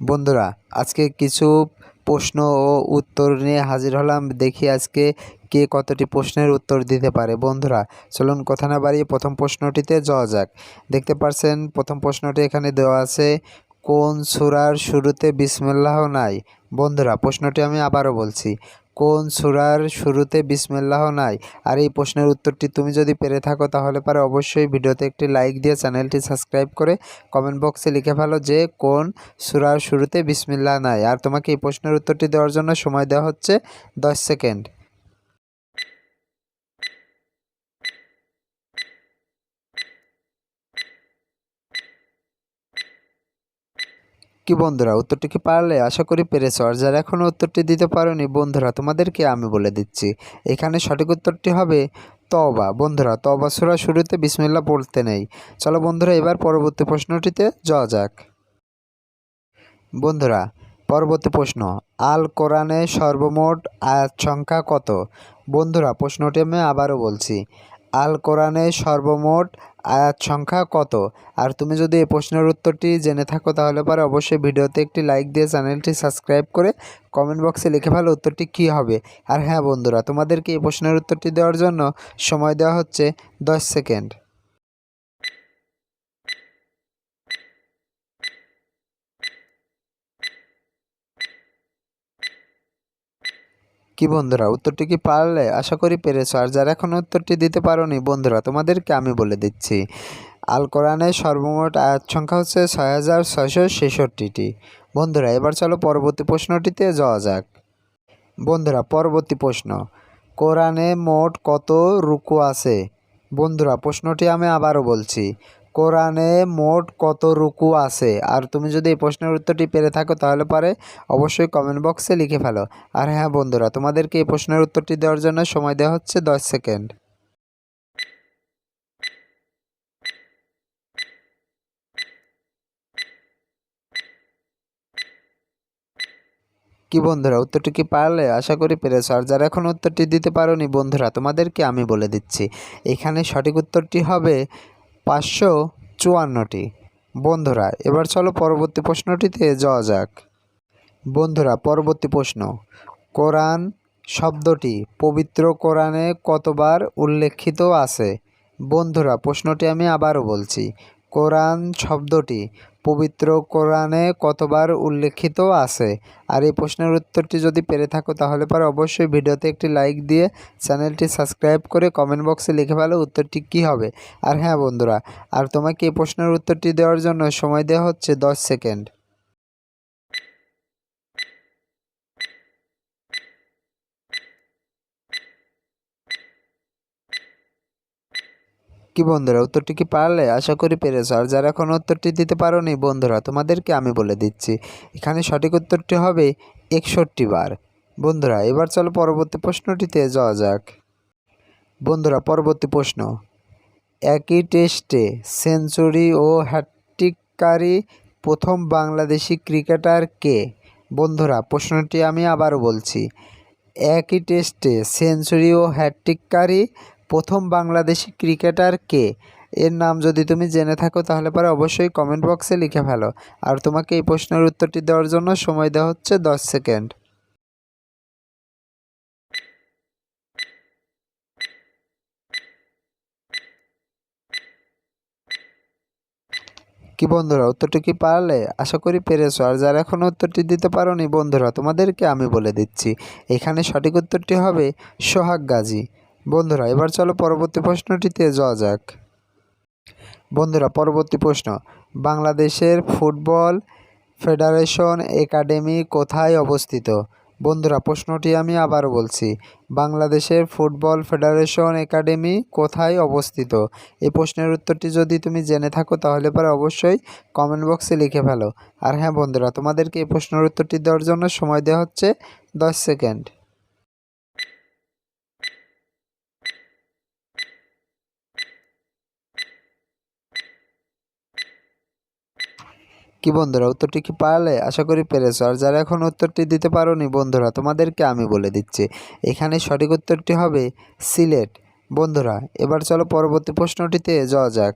বন্ধুরা, আজকে কিছু প্রশ্ন ও উত্তর নিয়ে হাজির হলাম। দেখি আজকে কে কতটি প্রশ্নের উত্তর দিতে পারে। বন্ধুরা, চলুন কথা না বাড়িয়ে প্রথম প্রশ্নটিতে যাওয়া যাক। দেখতে পাচ্ছেন প্রথম প্রশ্নটি এখানে দেওয়া আছে, কোন সূরার শুরুতে বিসমিল্লাহ নাই? বন্ধুরা, প্রশ্নটি আমি আবারও বলছি, কোন সূরার শুরুতে বিসমিল্লাহ নাই? আর এই প্রশ্নের উত্তরটি তুমি যদি পেরে থাকো তাহলে পারে অবশ্যই ভিডিওতে একটি লাইক দিয়ে চ্যানেলটি সাবস্ক্রাইব করে কমেন্ট বক্সে লিখে ফেলো যে কোন সূরার শুরুতে বিসমিল্লাহ নাই। আর তোমাকে এই প্রশ্নের উত্তরটি দেওয়ার জন্য সময় দেওয়া হচ্ছে 10 সেকেন্ড। কি বন্ধুরা, উত্তরটি কি পারলে? আশা করি পেরেছো। আর যারা এখনও উত্তরটি দিতে পারোনি বন্ধুরা, তোমাদেরকে আমি বলে দিচ্ছি, এখানে সঠিক উত্তরটি হবে তওবা। বন্ধুরা, তওবা সূরা শুরুতে বিসমিল্লাহ পড়তে নেই। চলো বন্ধুরা, এবার পরবর্তী প্রশ্নটিতে যাওয়া যাক। বন্ধুরা, পরবর্তী প্রশ্ন, আল কোরআনে সর্বমোট আয়াত সংখ্যা কত? বন্ধুরা, প্রশ্নটি আমি আবারও বলছি, আল কোরআনে সর্বমোট আয়াত সংখ্যা কত? আর তুমি যদি এই প্রশ্নের উত্তরটি জেনে থাকো তাহলে পরে অবশ্যই ভিডিওতে একটি লাইক দিয়ে চ্যানেলটি সাবস্ক্রাইব করে কমেন্ট বক্সে লিখে ফেলো উত্তরটি কী হবে। আর হ্যাঁ বন্ধুরা, তোমাদেরকে এই প্রশ্নের উত্তরটি দেওয়ার জন্য সময় দেওয়া হচ্ছে 10 সেকেন্ড। কি বন্ধুরা, উত্তরটি কি পারলে? আশা করি পেরেছো। আর যারা এখনও উত্তরটি দিতে পারোনি বন্ধুরা, তোমাদেরকে আমি বলে দিচ্ছি, আল কোরআনের সর্বমোট আয়াত সংখ্যা হচ্ছে 6666টি। বন্ধুরা, এবার চলো পরবর্তী প্রশ্নটিতে যাওয়া যাক। বন্ধুরা, পরবর্তী প্রশ্ন, কোরআনে মোট কত রুকু আছে? বন্ধুরা, প্রশ্নটি আমি আবারও বলছি, কোরআনে মোট কত রুকু আছে? আর তুমি যদি এই প্রশ্নের উত্তরটি পেরে থাকো তাহলে পারে অবশ্যই কমেন্ট বক্সে লিখে ফেলো। আর হ্যাঁ বন্ধুরা, তোমাদেরকে এই প্রশ্নের উত্তরটি দেওয়ার জন্য সময় দেওয়া হচ্ছে 10 সেকেন্ড। কি বন্ধুরা, উত্তরটি কি পারলে? আশা করি পেরেছো। আর যারা এখন উত্তরটি দিতে পারোনি বন্ধুরা, তোমাদেরকে আমি বলে দিচ্ছি, এখানে সঠিক উত্তরটি হবে 554টি। বন্ধুরা, এবার চলো পরবর্তী প্রশ্নটিতে যাওয়া যাক। বন্ধুরা, পরবর্তী প্রশ্ন, কোরআন শব্দটি পবিত্র কোরআনে কতবার উল্লেখিত আছে? বন্ধুরা, প্রশ্নটি আমি আবারও বলছি, কোরআন শব্দটি পবিত্র কোরআনে কতবার উল্লেখিত আছে? আর এই প্রশ্নের উত্তরটি যদি পেরে থাকো তাহলে পরে অবশ্যই ভিডিওতে একটি লাইক দিয়ে চ্যানেলটি সাবস্ক্রাইব করে কমেন্ট বক্সে লিখে ফেলো উত্তরটি কী হবে। আর হ্যাঁ বন্ধুরা, আর তোমাকে এই প্রশ্নের উত্তরটি দেওয়ার জন্য সময় দেওয়া হচ্ছে 10 সেকেন্ড। কি বন্ধুরা, উত্তরটি কি পারলে? আশা করি পেরেছো। আর যারা এখন উত্তরটি দিতে পারোনি বন্ধুরা, তোমাদেরকে আমি বলে দিচ্ছি, এখানে সঠিক উত্তরটি হবে 61 বার। বন্ধুরা, এবার চলো পরবর্তী প্রশ্নটিতে যাওয়া যাক। বন্ধুরা, পরবর্তী প্রশ্ন, একই টেস্টে সেঞ্চুরি ও হ্যাট্রিককারী প্রথম বাংলাদেশি ক্রিকেটার কে? বন্ধুরা, প্রশ্নটি আমি আবারও বলছি, একই টেস্টে সেঞ্চুরি ও হ্যাট্রিককারী প্রথম বাংলাদেশি ক্রিকেটার কে? এর নাম যদি তুমি জেনে থাকো তাহলে পরে অবশ্যই কমেন্ট বক্সে লিখে ফেলো। আর তোমাকে এই প্রশ্নের উত্তরটি দেওয়ার জন্য সময় দেওয়া হচ্ছে 10 সেকেন্ড। কি বন্ধুরা, উত্তরটি কি পারলে? আশা করি পেরেছো। আর যারা এখনও উত্তরটি দিতে পারোনি বন্ধুরা, তোমাদেরকে আমি বলে দিচ্ছি, এখানে সঠিক উত্তরটি হবে সোহাগ গাজী। বন্ধুরা, এবার চলো পরবর্তী প্রশ্নটিতে যাওয়া যাক। বন্ধুরা, পরবর্তী প্রশ্ন, বাংলাদেশের ফুটবল ফেডারেশন একাডেমি কোথায় অবস্থিত? বন্ধুরা, প্রশ্নটি আমি আবারও বলছি, বাংলাদেশের ফুটবল ফেডারেশন একাডেমি কোথায় অবস্থিত? এই প্রশ্নের উত্তরটি যদি তুমি জেনে থাকো তাহলে পরে অবশ্যই কমেন্ট বক্সে লিখে ফেলো। আর হ্যাঁ বন্ধুরা, তোমাদেরকে এই প্রশ্নের উত্তরটি দেওয়ার জন্য সময় দেওয়া হচ্ছে 10 সেকেন্ড। কি বন্ধুরা, উত্তরটি কি পারলে? আশা করি পেরেছো। আর যারা এখন উত্তরটি দিতে পারোনি বন্ধুরা, তোমাদেরকে আমি বলে দিচ্ছি, এখানে সঠিক উত্তরটি হবে সিলেট। বন্ধুরা, এবার চলো পরবর্তী প্রশ্নটিতে যাওয়া যাক।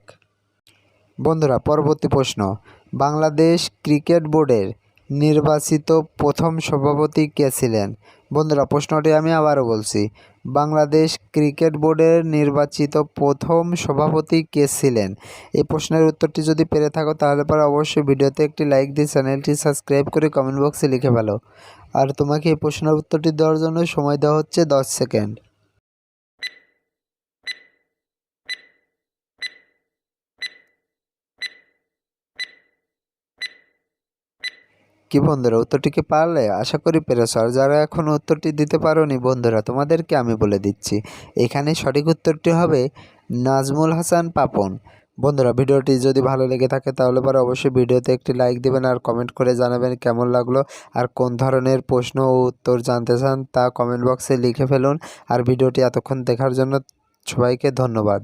বন্ধুরা, পরবর্তী প্রশ্ন, বাংলাদেশ ক্রিকেট বোর্ডের নির্বাচিত প্রথম সভাপতি কে ছিলেন? বন্ধুরা, প্রশ্নটি আমি আবারও বলছি, বাংলাদেশ ক্রিকেট বোর্ডের নির্বাচিত প্রথম সভাপতি কে ছিলেন? এই প্রশ্নের উত্তরটি যদি পেরে থাকো তাহলে পরে অবশ্যই ভিডিওতে একটি লাইক দিয়ে চ্যানেলটি সাবস্ক্রাইব করে কমেন্ট বক্সে লিখে ফেলো। আর তোমাকে এই প্রশ্নের উত্তরটি দেওয়ার জন্য সময় দেওয়া হচ্ছে 10 সেকেন্ড। কি বন্ধুরা, উত্তরটি কি পারলে? আশা করি পেরেছো। আর যারা এখন উত্তরটি দিতে পারোনি বন্ধুরা, তোমাদেরকে আমি বলে দিচ্ছি, এখানে সঠিক উত্তরটি হবে নাজমুল হাসান পাপন। বন্ধুরা, ভিডিওটি যদি ভালো লেগে থাকে তাহলে পরে অবশ্যই ভিডিওতে একটি লাইক দেবেন আর কমেন্ট করে জানাবেন কেমন লাগলো। আর কোন ধরনের প্রশ্ন ও উত্তর জানতে চান তা কমেন্ট বক্সে লিখে ফেলুন। আর ভিডিওটি এতক্ষণ দেখার জন্য সবাইকে ধন্যবাদ।